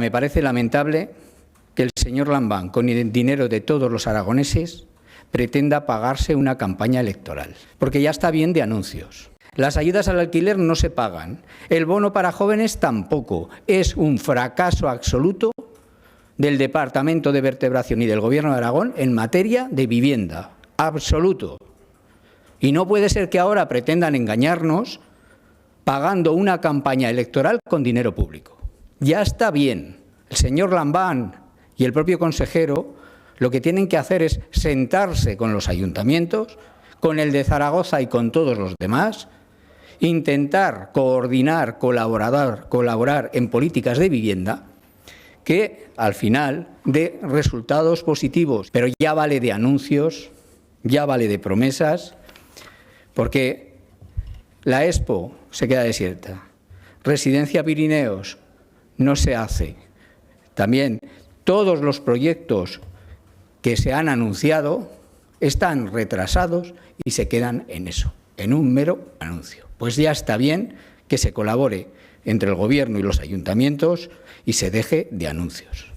Me parece lamentable que el señor Lambán, con el dinero de todos los aragoneses, pretenda pagarse una campaña electoral, porque ya está bien de anuncios. Las ayudas al alquiler no se pagan, el bono para jóvenes tampoco. Es un fracaso absoluto del Departamento de Vertebración y del Gobierno de Aragón en materia de vivienda, absoluto. Y no puede ser que ahora pretendan engañarnos pagando una campaña electoral con dinero público. Ya está bien. El señor Lambán y el propio consejero lo que tienen que hacer es sentarse con los ayuntamientos, con el de Zaragoza y con todos los demás, intentar coordinar, colaborar en políticas de vivienda que al final dé resultados positivos. Pero ya vale de anuncios, ya vale de promesas, porque la Expo se queda desierta, Residencia Pirineos no se hace. También todos los proyectos que se han anunciado están retrasados y se quedan en eso, en un mero anuncio. Pues ya está bien que se colabore entre el Gobierno y los ayuntamientos y se deje de anuncios.